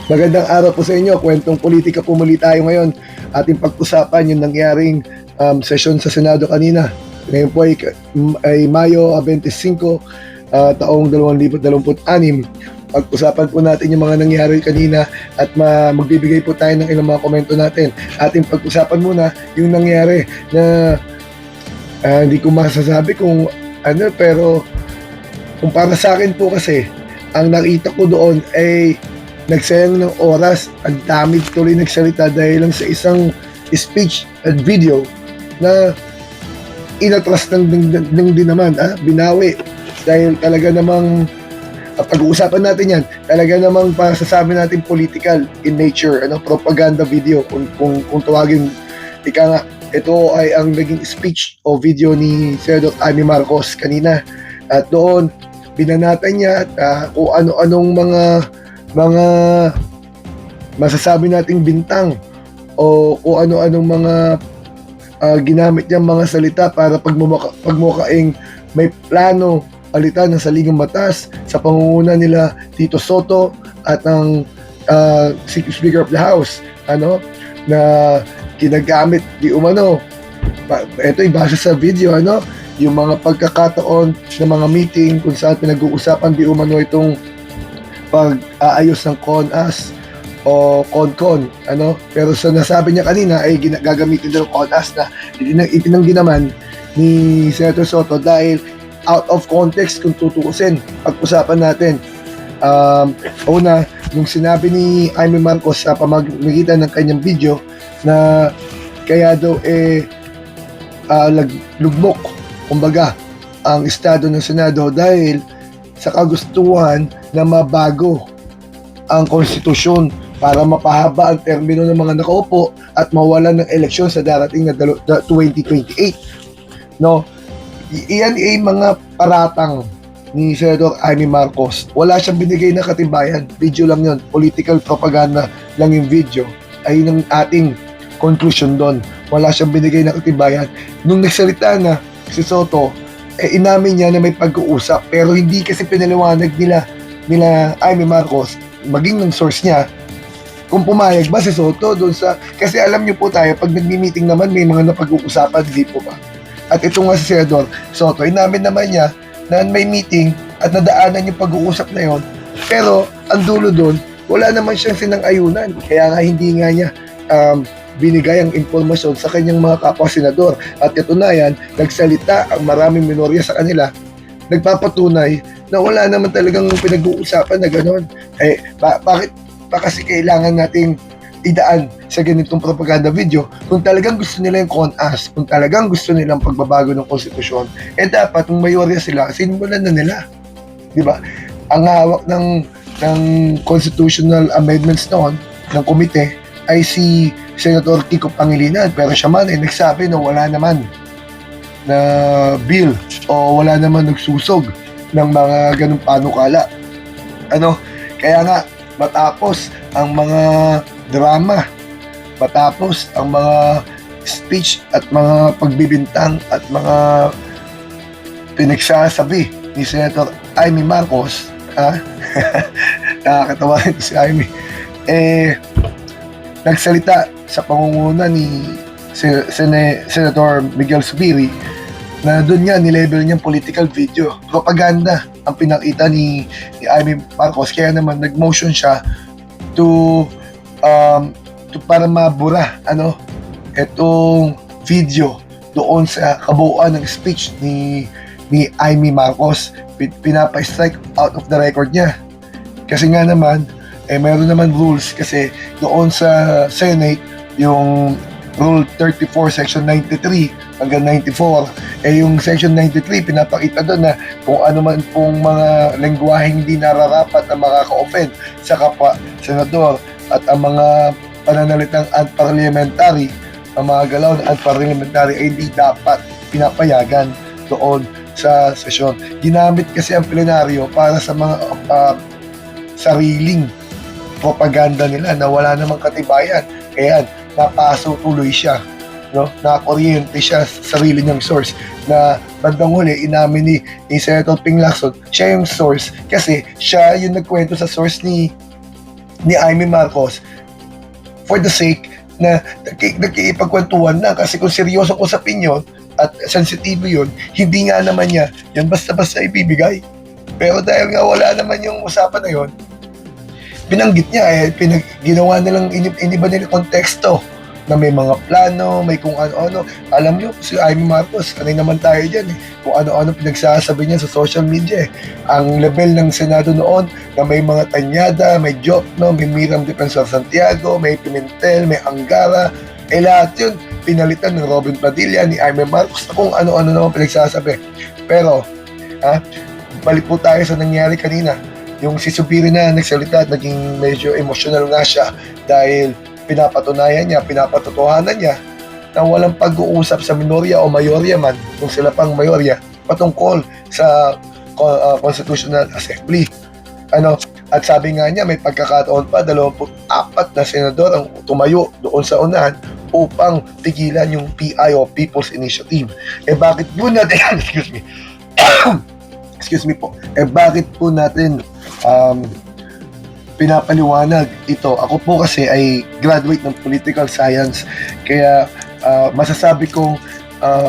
Magandang araw po sa inyo. Kwentong politika po muli tayo ngayon. Ating pag-usapan yung nangyaring sesyon sa Senado kanina. Ngayon po ay Mayo 25, taong 2026. Pag-usapan po natin yung mga nangyari kanina at magbibigay po tayo ng ilang mga komento natin. Ating pag-usapan muna yung nangyari na hindi ko masasabi kung ano, pero kung para sa akin po kasi, ang nakita ko doon ay nagsayang ng oras, ang dami tuloy nagsalita dahil lang sa isang speech at video na inatras ng din naman, binawi. Dahil talaga namang, pag-uusapan natin yan, talaga namang pasasabi natin political in nature, propaganda video, kung tawagin, ika nga, ito ay ang naging speech o video ni Senador Amy Marcos kanina. At doon, binanatan niya at kung ano-anong mga masasabi nating bintang o kung ano-anong mga ginamit niyang mga salita para pagmukaing may plano palitan ng saligang batas sa pangunguna nila Tito Soto at ang Speaker of the House, na ginagamit di umano. Ito ay base sa video, yung mga pagkakataon ng mga meeting kung saan pinag-uusapan di umano itong pag-aayos ng CONAS o CONCON, pero sa nasabi niya kanina ay gagamitin daw CONAS na itinanggi naman ni Senator Soto dahil out of context kung tutuusin. Pag-usapan natin, una, nung sinabi ni Amy Marcos sa pamamagitan ng kanyang video na kaya daw lugmok, kumbaga, ang estado ng Senado dahil sa kagustuhan na mabago ang konstitusyon para mapahaba ang termino ng mga nakaupo at mawalan ng eleksyon sa darating na 2028. Iyan ay mga paratang ni Senador Amy Marcos. Wala siyang binigay na katibayan. Video lang yon, political propaganda lang yung video. Ay ng ating conclusion doon. Wala siyang binigay na katibayan. Nung nagsalita na si Soto, inamin niya na may pag-uusap, pero hindi kasi pinaliwanag nila Amy Marcos, maging ng source niya, kung pumayag ba si Soto doon sa, kasi alam niyo po tayo, pag nagmi-meeting naman may mga napag-uusapan, di po ba? At ito nga si Senador Soto, inamin naman niya na may meeting at nadaanan yung pag-uusap na yon, pero ang dulo doon, wala naman siyang sinang-ayunan, kaya nga hindi nga niya binigay ang impormasyon sa kanyang mga kapwa-senador. At katunayan, nagsalita ang maraming minorya sa kanila, nagpapatunay na wala naman talagang pinag-uusapan na gano'n. Bakit pa kasi kailangan nating idaan sa ganitong propaganda video kung talagang gusto nila yung CONAS, kung talagang gusto nilang pagbabago ng konstitusyon, dapat kung mayorya sila, sinimulan na nila. Diba? Ang hawak ng constitutional amendments noon, ng komite, ay si Senator Kiko Pangilinan, pero siya man ay nagsabi na wala naman na bill o wala naman nagsusog ng mga ganung panukala. Kaya nga, matapos ang mga drama, matapos ang mga speech at mga pagbibintang at mga pinagsasabi ni Senator Amy Marcos, nakakatawa ito si Amy, nagsalita sa pangunguna ni Senator Miguel Zubiri na doon nga nilevel niyang political video. Propaganda ang pinakita ni Amy Marcos, kaya naman nag-motion siya to para mabura itong video doon sa kabuuan ng speech ni Amy Marcos. Pinapa-strike out of the record niya. Kasi nga naman, mayroon naman rules kasi doon sa Senate, yung Rule 34, Section 93 hanggang 94, yung Section 93, pinapakita doon na kung ano man pong mga lengguwaheng hindi nararapat na makaka-offend sa kapwa senador at ang mga pananalitang unparliamentary, ang mga galaw na unparliamentary ay hindi dapat pinapayagan doon sa sesyon. Ginamit kasi ang plenaryo para sa mga sariling propaganda nila na wala namang katibayan. Kaya napaso tuloy siya, nakakuryente siya sa sarili niyang source na bandang huli inamin ni Senator Ping Lacson, siya yung source kasi siya yung nagkwento sa source ni ni Amy Marcos for the sake na nagkikipagkwentuhan na, kasi kung seryosong usapin yun at sensitibo yun, hindi nga naman niya yan basta-basta ibibigay. Pero dahil nga wala naman yung usapan na yun, binanggit niya, ginawa nilang iniba nila konteksto na may mga plano, may kung ano-ano. Alam niyo, si Amy Marcos, kanay naman tayo dyan kung ano-ano pinagsasabi niya sa social media Ang level ng Senado noon na may mga Tanyada, may joke, no? May Miriam Defensor Santiago, may Pimentel, may Angara, lahat yun pinalitan ng Robin Padilla, ni Amy Marcos, kung ano-ano naman pinagsasabi. Pero, balik po tayo sa nangyari kanina. Yung si Zubiri na nagsalita at naging medyo emotional nga siya dahil pinapatunayan niya, pinapatotohanan niya na walang pag-uusap sa minorya o mayorya man, kung sila pang mayorya, patungkol sa Constitutional Assembly. At sabi nga niya, may pagkakataon pa, 24 na senador ang tumayo doon sa unahan upang tigilan yung PI o People's Initiative. Bakit po natin, excuse me po, bakit po natin pinapaliwanag ito? Ako po kasi ay graduate ng political science, kaya masasabi kong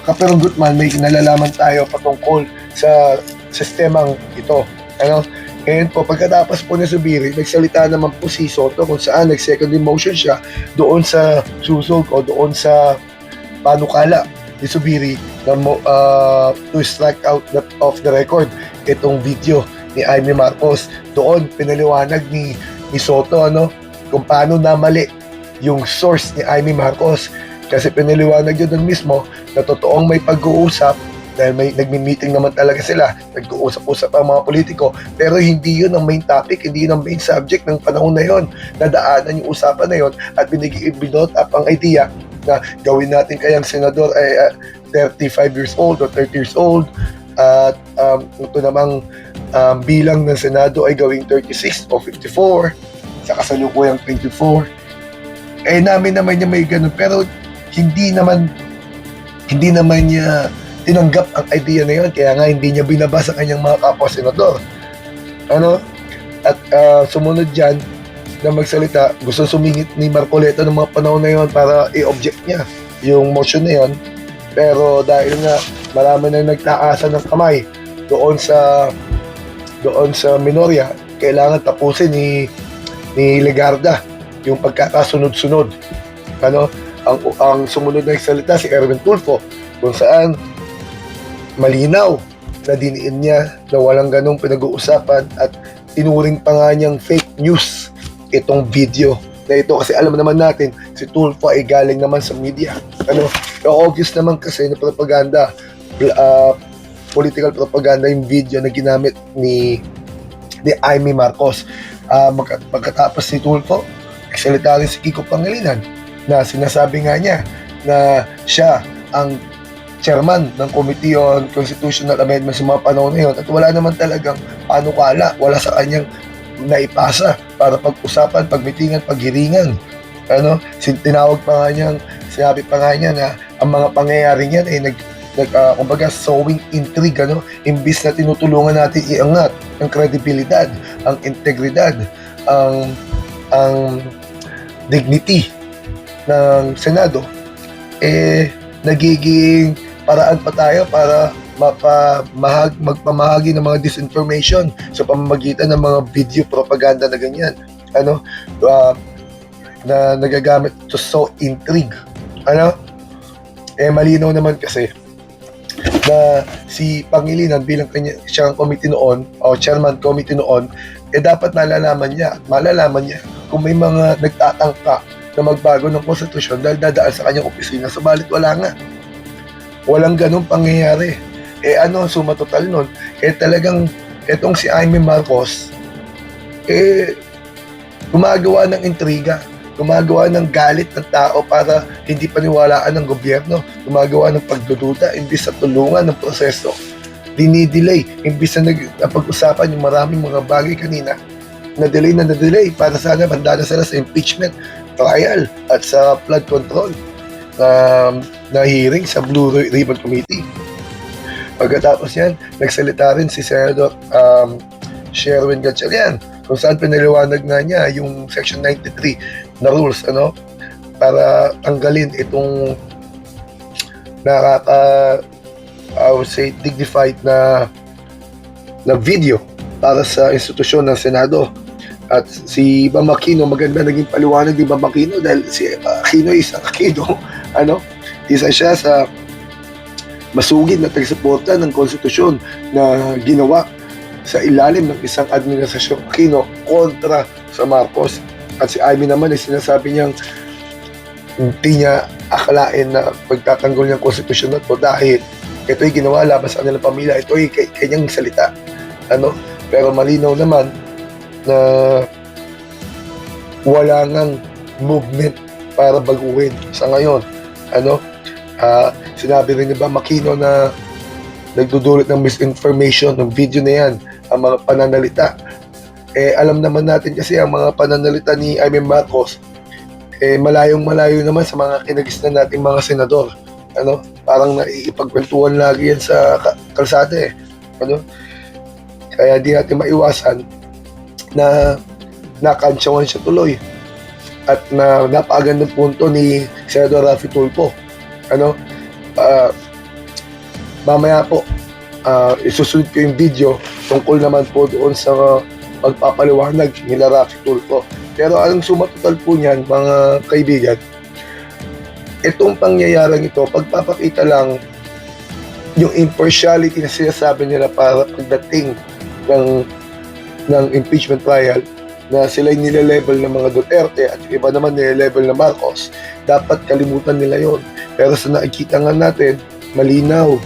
kapirunggot man may nalalaman tayo patungkol sa sistemang ito. Ngayon po, pagkatapos po ni Zubiri, nagsalita naman po si Soto kung saan nag-second motion siya doon sa susog o doon sa panukala ni Zubiri na to strike out of the record itong video ni Amy Marcos. Doon pinaliwanag ni Soto kung paano namali yung source ni Amy Marcos, kasi pinaliwanag yun doon mismo na totoong may pag-uusap dahil may nagmi-meeting naman talaga sila, nag-uusap-usap ang mga politiko, pero hindi yun ang main topic, hindi yun ang main subject ng panahon na yun. Nadaanan yung usapan na yun at binot up ang idea na gawin natin kayang senador ay 35 years old o 30 years old at ito namang bilang ng Senado ay gawing 36 o 54 sa kasalukuyang 24. Namin naman niya may ganun, pero hindi naman niya tinanggap ang idea na yun, kaya nga hindi niya binabasa kanyang mga kapwa-senador. At sumunod dyan na magsalita, gusto sumingit ni Marcoleta ng mga panahon na yun para i-object niya yung motion na yun, pero dahil nga marami na nagtaasan ng kamay doon sa minorya, kailangan tapusin ni Legarda yung pagkakasunod-sunod. Ang sumunod na nagsalita si Erwin Tulfo, kung saan malinaw na diniin niya na walang ganong pinag-uusapan at tinuring pa nga niyang fake news itong video na ito, kasi alam naman natin si Tulfo ay galing naman sa media. Obvious naman kasi na propaganda, political propaganda yung video na ginamit ni Amy Marcos. Pagkatapos ni Tulfo, nagsalita rin si Kiko Pangilinan na sinasabi nga niya na siya ang chairman ng Committee on Constitutional Amendments sa mga panahon na yun, at wala naman talagang panukala, wala sa kanyang naipasa para pag-usapan, pagmitingan, paghiringan. Tinawag pa nga niyang, sinabi pa nga niya na ang mga pangyayari niyan ay kumbaga sowing intrigue, imbis na tinutulungan natin iangat ang kredibilidad, ang integridad, ang dignity ng Senado, nagiging paraan pa tayo para magpamahagi ng mga disinformation sa pamamagitan ng mga video propaganda na ganyan, na nagagamit to sow intrigue. Malinaw naman kasi na si Pangilinan bilang siyang committee noon o chairman committee noon, dapat malalaman niya kung may mga nagtatangka na magbago ng konstitusyon dahil dadaan sa kanyang opisina. Subalit wala nga. Walang ganong pangyayari. Suma total nun? Talagang etong si Amy Marcos, gumagawa ng intriga, gumagawa ng galit ng tao para hindi paniwalaan ng gobyerno, gumagawa ng pagdududa, imbis sa tulungan ng proseso. Dinidelay, imbis na napag-usapan yung maraming mga bagay kanina, na-delay para sana banda na sila sa impeachment trial at sa flood control na hearing sa Blue Ribbon Committee. Pagkatapos yan, nagsalita rin si Senator Sherwin Gatchalian kung saan pinaliwanag nga niya yung Section 93 na rules, para tanggalin itong I would say, dignified na video para sa institusyon ng Senado. At si Bam Aquino, maganda naging paliwanag ni Bam Aquino dahil si Aquino isang Aquino, isa siya sa masugid na taga-suporta ng konstitusyon na ginawa sa ilalim ng isang administrasyon Aquino kontra sa Marcos. At si Amy naman ay sinasabi niyang hindi niya akalain na pagtatanggol niyang konstitusyon na ito dahil ito'y ginawa laban sa kanilang pamilya, ito'y kanyang salita. Pero malinaw naman na wala ngang movement para baguhin sa ngayon. Sinabi rin ni Bam Aquino na nagdudulot ng misinformation ng video na yan, ang mga pananalita. Alam naman natin kasi ang mga pananalita ni Amy Marcos, malayong-malayo naman sa mga kinagisnan nating mga senador. Parang naiipagkwentuhan lagi yan sa kalsada Kaya di natin maiwasan na nakansyawan siya tuloy. At na napakagandang punto ni Senador Raffy Tulfo. Mamaya po, isusunod ko yung video tungkol naman po doon sa pagpapaliwanag nila Raffy Tulfo. Pero ang sumatotal po niyan, mga kaibigan, itong pangyayarang ito, pagpapakita lang yung impartiality na sinasabi nila para pagdating ng impeachment trial, na sila'y nile-level ng mga Duterte at iba naman nile-level na Marcos. Dapat kalimutan nila yon. Pero sa nakikita nga natin, malinaw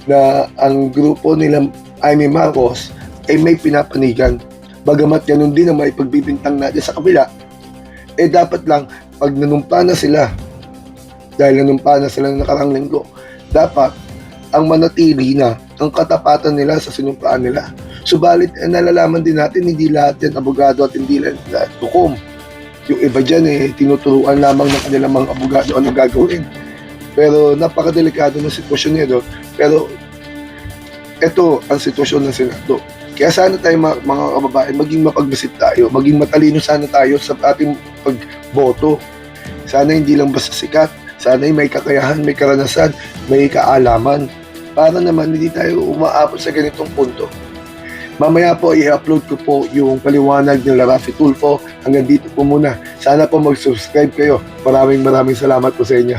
na ang grupo nila Amy Marcos ay may pinapanigan. Bagamat ganun din ang may pagbibintang natin sa kabila, dapat lang pag nanumpa na sila, dahil nanumpa na sila ng nakarang linggo, dapat ang manatili na ang katapatan nila sa sinumpaan nila. Subalit, nalalaman din natin, hindi lahat yan abogado at hindi lahat tukom. Yung iba dyan, tinuturuan lamang ng kanilang mga abogado ano gagawin. Pero napakadelikado ng sitwasyon nito. Pero ito ang sitwasyon ng Senado. Kaya sana tayo mga kababayan, maging mapagbasit tayo, maging matalino sana tayo sa ating pagboto. Sana hindi lang basta sikat, sana may kakayahan, may karanasan, may kaalaman, para naman hindi tayo umaabot sa ganitong punto. Mamaya po i-upload ko po yung paliwanag ng Raffy Tulfo. Hanggang dito po muna. Sana po mag-subscribe kayo. Maraming salamat po sa inyo.